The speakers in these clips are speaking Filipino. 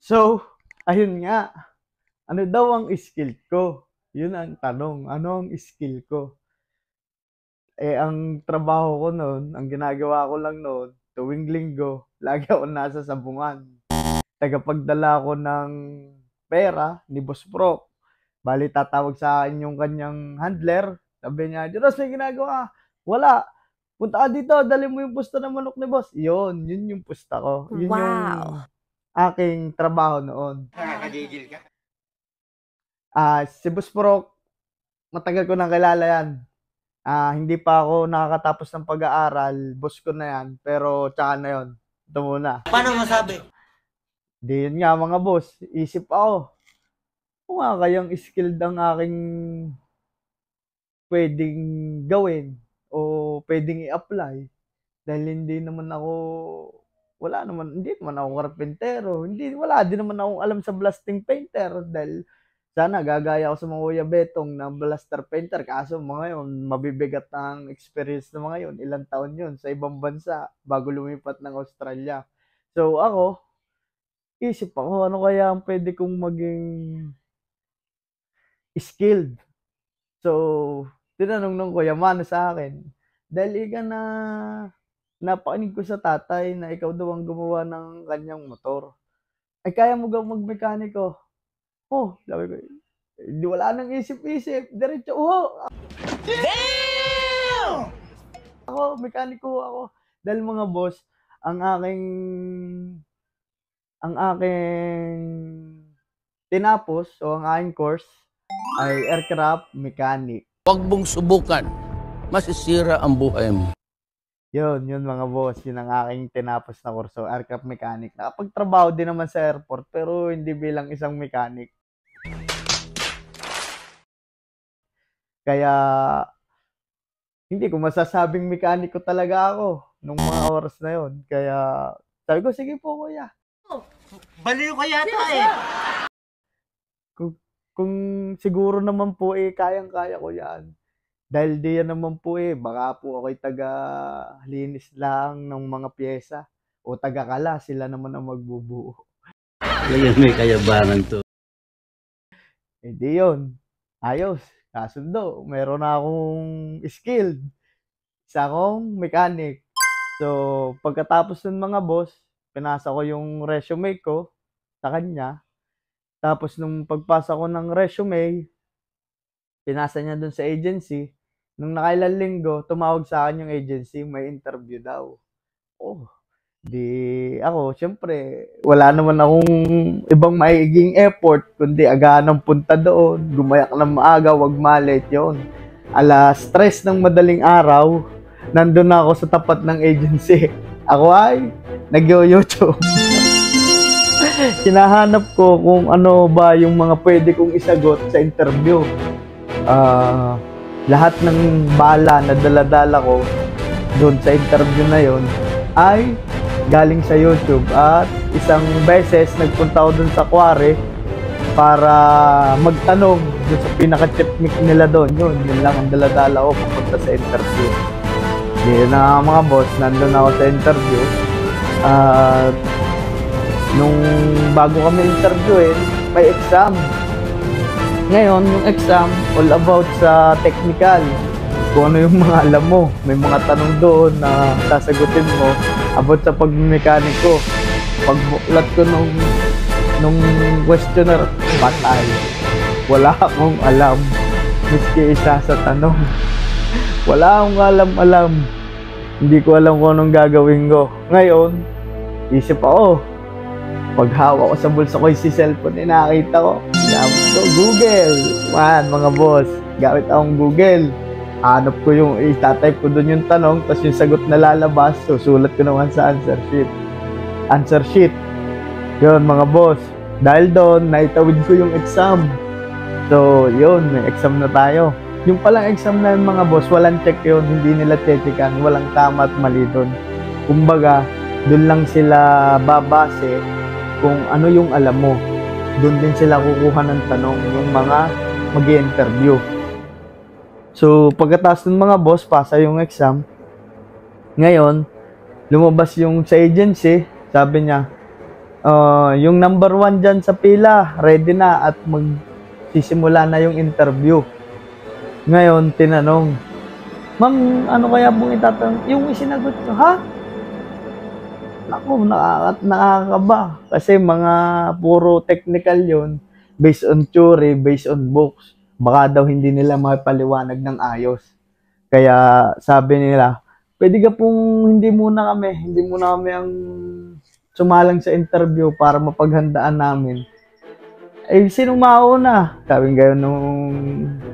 So, ayun nga. Ano daw ang skill ko? Yun ang tanong. Ano ang skill ko? Ang trabaho ko noon, ang ginagawa ko lang noon, tuwing linggo, lagi ako nasa sabungan. Tagapagdala ko ng pera ni Boss Pro. Bali, tatawag sa akin yung kanyang handler. Sabi niya, Joros, may ginagawa. Wala. Punta ka dito, dali mo yung pusta ng manok ni Boss. Yun yung pusta ko. Yun yung aking trabaho noon. Nakakagigil ka. Si Boss Pro, matagal ko nang kilala yan. Hindi pa ako nakakatapos ng pag-aaral, boss ko na yan, pero tsaka na yun. Ito muna. Paano masabi? Di yun nga mga boss, isip ako. Kung nga kayang skilled ang aking pwedeng gawin o pwedeng i-apply. Dahil hindi naman ako, hindi naman ako karpentero. Wala din naman akong alam sa blasting painter. Dahil sana gagaya ako sa mga Kuya Betong na blaster painter. Kaso mga yun, mabibigat ang experience ng mga yun. Ilang taon yun sa ibang bansa bago lumipat ng Australia. So ako, isip ako, ano kaya ang pwede kong maging skilled. So, tinanong ng Kuya Mano sa akin, dahil napakinig ko sa tatay na ikaw daw ang gumawa ng kanyang motor. Ay, kaya mo gaw magmekaniko? Oh, sabi ko, hindi wala nang isip-isip. Diretso, Damn! Ako, mekaniko ako. Dahil mga boss, ang aking tinapos o ang aking course ay aircraft mechanic. Huwag mong subukan. Masisira ang buhay mo. Yun mga boss. Yun ang aking tinapos na kurso, aircraft mechanic. Nakapagtrabaho din naman sa airport, pero hindi bilang isang mechanic. Kaya, hindi ko masasabing mekaniko talaga ako nung mga oras na yon. Kaya, sabi ko, sige po kuya. Baliw ka yata eh. Kung siguro naman po kayang-kaya ko yan. Dahil di yan naman po baka po ako'y taga-linis lang ng mga pyesa. O taga-kala, sila naman ang magbubuo. Ngayon may kayabangan to. Hindi yun. Ayos. Kasundo. Meron na akong skilled. Isa akong mechanic. So, pagkatapos ng mga boss, pinasa ko yung resume ko sa kanya. Tapos nung pagpasa ko ng resume, pinasa niya dun sa agency. Nung nakailang linggo, tumawag sa akin yung agency, may interview daw. Oh, di ako, syempre, wala naman akong ibang maiging effort, kundi aganang punta doon, gumayak ng maaga, wag malit yon. 3:00 ng madaling araw, nandun na ako sa tapat ng agency. Ako ay nag-YouTube. Hinahanap ko kung ano ba yung mga pwede kong isagot sa interview. Lahat ng bala na dala-dala ko doon sa interview na yon ay galing sa YouTube. At isang beses nagpunta ako doon sa Quarry para magtanong doon sa pinaka-technique nila doon. Yun lang ang dala-dala ko papunta sa interview. Yun na mga boss, nandun ako sa interview. Nung bago kami interviewin, may exam. Ngayon, yung exam, all about sa technical. Kung ano yung mga alam mo. May mga tanong doon na sasagutin mo about sa pagmekaniko. Pagbuklat ko nung questionnaire, patay. Wala akong alam. Miski isa sa tanong. Wala akong alam. Hindi ko alam kung anong gagawin ko. Ngayon, isip ako. Paghawa ko sa bulsa ko yung cellphone, nakita ko. Gamit ko, Google. Mga boss. Gamit akong Google. Hanap ko yung, itatype ko doon yung tanong, tapos yung sagot na lalabas, susulat ko naman sa answer sheet. Yun, mga boss. Dahil doon, naitawid ko yung exam. So, yun, may exam na tayo. Yung palang exam na yun, mga boss, walang check yun. Hindi nila checkan. Walang tama at mali doon. Kumbaga, doon lang sila babase kung ano yung alam mo. Doon din sila kukuha ng tanong yung mga mag-i-interview. So, pagkatapos ng mga boss, pasa yung exam. Ngayon, lumabas yung sa agency, sabi niya, Yung number 1 dyan sa pila, ready na at magsisimula na yung interview. Ngayon, tinanong, ma'am, ano kaya pong itatanong? Yung sinagot ko, ha? Naku, nakakaba. Kasi mga puro technical yun, based on theory, based on books. Baka daw hindi nila mapaliwanag ng ayos. Kaya sabi nila, pwede ka pong hindi muna kami ang sumalang sa interview para mapaghandaan namin. Eh, sino mauna? Sabi ngayon nung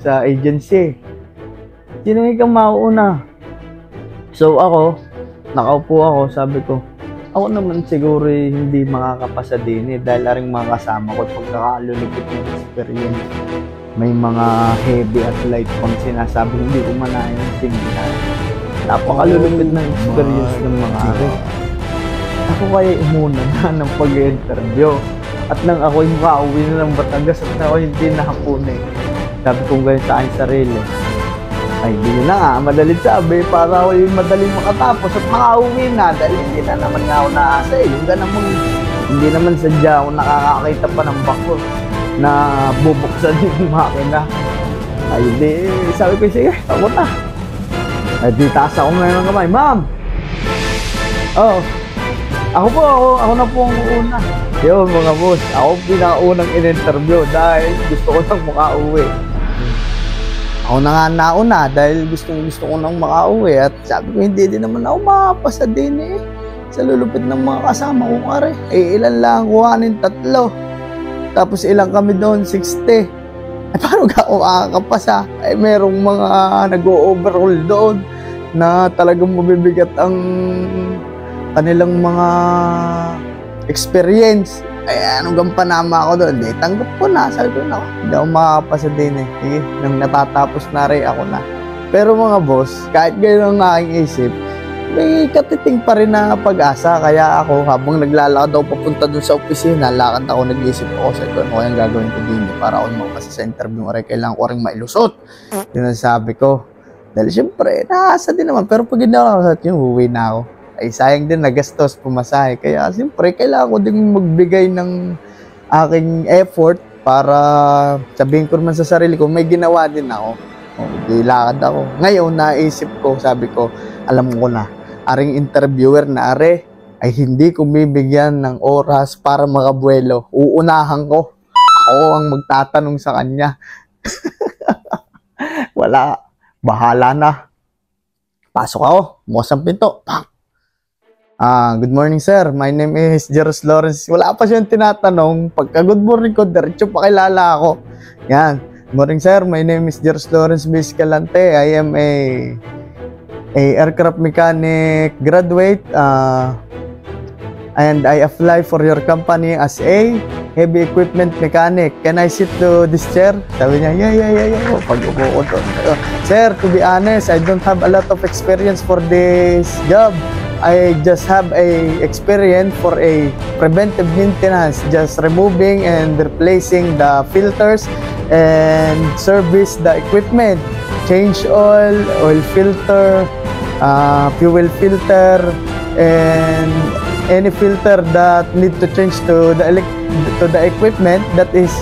sa agency. Sino ikaw mauna? So ako, nakaupo ako, sabi ko, ako naman siguro hindi makakapasa din dahil aring mga kasama ko pagkakalulupit ng experience. May mga heavy at light pang sinasabi, hindi ko manaintindihan. Napakalulupit ng experience ng mga ari. Ako kaya umuna na ng pag-interview. At nang ako'y makauwi na ng Batangas at na ako hindi nakapunay. Sabi kong ganyan sa aking sarili. Ay, hindi na nga, madaling sabi, para ako yung madaling makatapos at makauwi na dahil hindi na naman nga ako naasa eh. Yung ganun mong, hindi naman sadya ako nakakakita pa ng bako na bubuksan yung makina. Ay, hindi, sabi ko, sige, ako na. Ay, di taas ako ngayon ng kamay, ma'am! Oh, ako na po ang una. Yun mga boss, ako pinakaunang in-interview dahil gusto ko nang makauwi. Ako na nga nauna dahil gusto ko nang makauwi at sabi ko hindi din naman ako makapasa din eh. Sa lulupit ng mga kasama kong are. Eh ilan lang kuhanin 3. Tapos ilang kami doon 60. Eh paano ka ako makakapasa? Eh merong mga nag-o-overhaul doon na talagang mabibigat ang kanilang mga experience. Ay, anong gampanama ako doon? Di, tanggap ko na. Sabi ko na, hindi ako makakapasa din eh. Sige, nang natatapos na rin ako na. Pero mga boss, kahit ganyan ang aking isip, may katiting pa rin na pag-asa. Kaya ako, habang naglalakad ako papunta doon sa opisina, lakad ako, nag-iisip ako sa ito, ano kayang gagawin ko din para ako makapasa sa interview. Kailangan ko rin mailusot. Yun ang sabi ko. Dahil syempre, naasa din naman. Pero pag hindi ako nakasat yun, uwi na ako. Ay sayang din nagastos pumasahe. Kaya siyempre kailangan ko din magbigay ng aking effort para sabihin ko naman sa sarili ko may ginawa din ako. Dilakad ako. Ngayon naisip ko, sabi ko, alam ko na, aring interviewer na are ay hindi ko bibigyan ng oras para makabuelo. Uunahan ko. Ako ang magtatanong sa kanya. Wala. Bahala na. Pasok ako. Bukas ang pinto. Pang! Good morning sir, my name is Jeros Lawrence. Wala pa siyang tinatanong. Pagka good morning ko, diretso pakilala ako. Yan. Good morning sir, my name is Jeros Lawrence Biscalante. I am a aircraft mechanic graduate. And I apply for your company as a heavy equipment mechanic. Can I sit to this chair? Sabi niya, yeah. Pag-upo ko. Sir, to be honest, I don't have a lot of experience for this job. I just have a experience for a preventive maintenance, just removing and replacing the filters and service the equipment, change oil filter, fuel filter, and any filter that need to change to the equipment. That is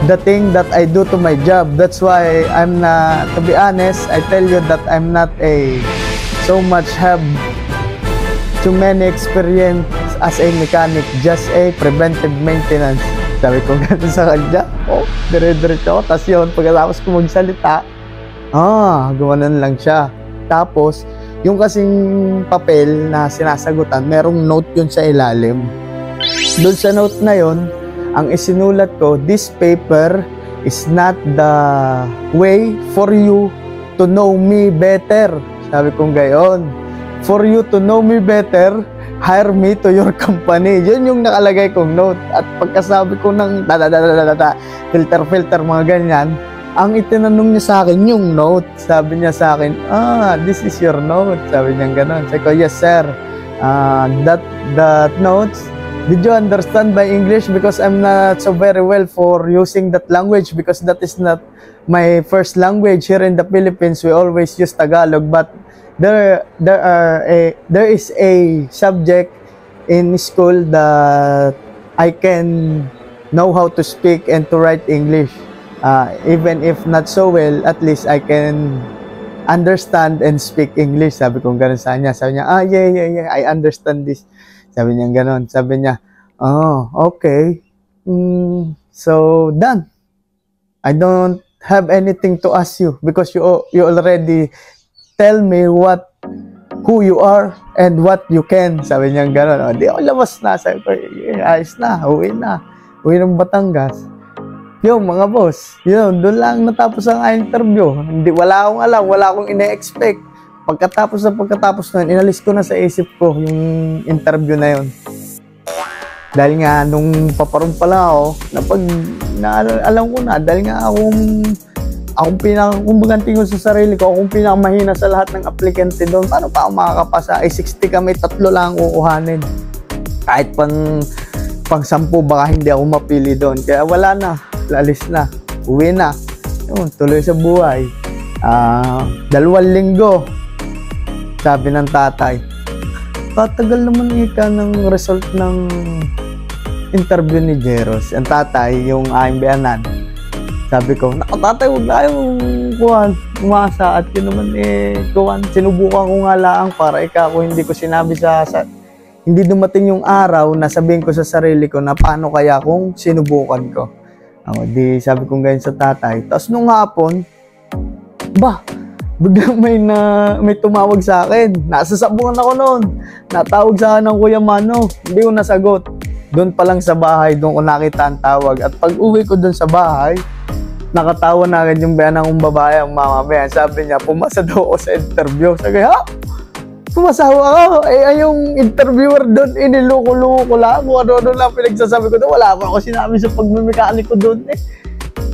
the thing that I do to my job. That's why I'm not, to be honest, I tell you that I'm not so much have too many experience as a mechanic, just a preventive maintenance. Sabi ko gano'n sa kanya, dire-diretso ako. Tapos yun, pagkatapos ko magsalita, gumanon lang siya. Tapos, yung kasing papel na sinasagutan, merong note yun sa ilalim. Doon sa note na yun, ang isinulat ko, this paper is not the way for you to know me better. Sabi kong gayon. For you to know me better, hire me to your company. Yun yung nakalagay kong note. At pagkasabi ko ng filter, mga ganyan, ang itinanong niya sa akin yung note. Sabi niya sa akin, this is your note. Sabi niya gano'n. Sabi ko, yes sir. That notes, did you understand by English? Because I'm not so very well for using that language because that is not my first language. Here in the Philippines, we always use Tagalog, but there is a subject in school that I can know how to speak and to write English. Even if not so well, at least I can understand and speak English. Sabi ko gano'n sa kanya. Sabi niya, yeah, I understand this. Sabi niya gano'n. Sabi niya, oh, okay. So, done. I don't have anything to ask you because you already tell me who you are and what you can. Sabi niya gano'n. Oh, di ako labas na. Sabi ko, ayos na. Uwi na. Uwi ng Batangas. Yung mga boss, yun, doon lang natapos ang interview. Wala akong alam, wala akong ine-expect. Pagkatapos nun, inalis ko na sa isip ko yung interview na yun. Dahil nga, nung paparong pala ako, alam ko na, dahil nga akong pinakakumbaganting ko sa sarili ko, akong pinakamahina sa lahat ng aplikante doon. Paano pa ako makakapasa? Ay, 60 kami, 3 lang ang kukuhanin. Kahit pang 10 baka hindi ako mapili doon. Kaya wala na. Alis na, uwi na, yun, tuloy sa buhay. 2 linggo, sabi ng tatay, patagal naman ika ng result ng interview ni Jeros. Ang tatay, yung aking biyanan, sabi ko, tatay, huwag na yung umasa at yun naman sinubukan ko nga lang para ako hindi ko sinabi hindi dumating yung araw na sabihin ko sa sarili ko na paano kaya kung sinubukan ko. Di sabi kong ganyan sa tatay. Tapos nung hapon, biglang may tumawag sa akin. Nasasabungan ako noon. Natawag sa akin ng Kuya Mano. Hindi ko nasagot. Doon pa lang sa bahay, doon ko nakita ang tawag. At pag uwi ko doon sa bahay, nakatawa na agad yung bayan ng babae, ang mama bayan. Sabi niya, pumasa daw ako sa interview. Sabi, ha? Pumasawa ako. Yung interviewer doon, iniloko-loko lang. Kung ano-ano lang pinagsasabi ko doon. Wala ako sinabi sa pagmimekanik ko doon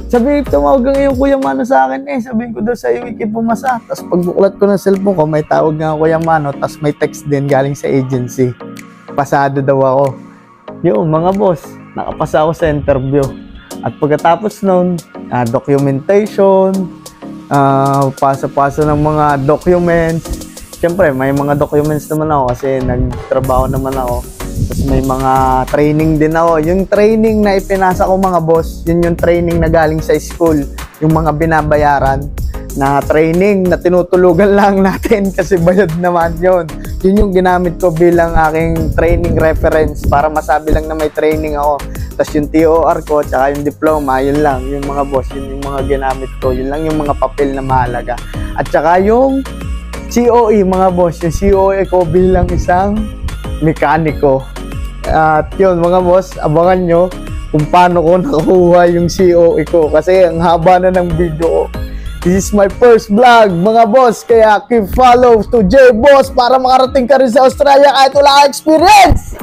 Sabi, tumawag nga yung Kuya Mano sa akin Sabihin ko doon sa iyo, pumasa. Tapos pagbuklat ko ng cellphone ko, may tawag nga Kuya Mano. Tapos may text din galing sa agency. Pasado daw ako. Yun, mga boss, nakapasa ako sa interview. At pagkatapos nun, documentation, pasa-pasa ng mga documents. Siyempre, may mga documents naman ako kasi nagtrabaho naman ako. Tapos may mga training din ako. Yung training na ipinasa ko mga boss, yun yung training na galing sa school. Yung mga binabayaran na training na tinutulugan lang natin kasi bayad naman yun. Yun yung ginamit ko bilang aking training reference para masabi lang na may training ako. Tapos yung TOR ko, tsaka yung diploma, yun lang. Yung mga boss, yun yung mga ginamit ko. Yun lang yung mga papel na mahalaga. At tsaka yung COE, mga boss, yung COE ko bilang isang mekaniko. At yun, mga boss, abangan nyo kung paano ko nakuha yung COE ko. Kasi ang haba na ng video ko. This is my first vlog, mga boss. Kaya keep follow to J Boss para makarating ka rin sa Australia kahit wala ka experience.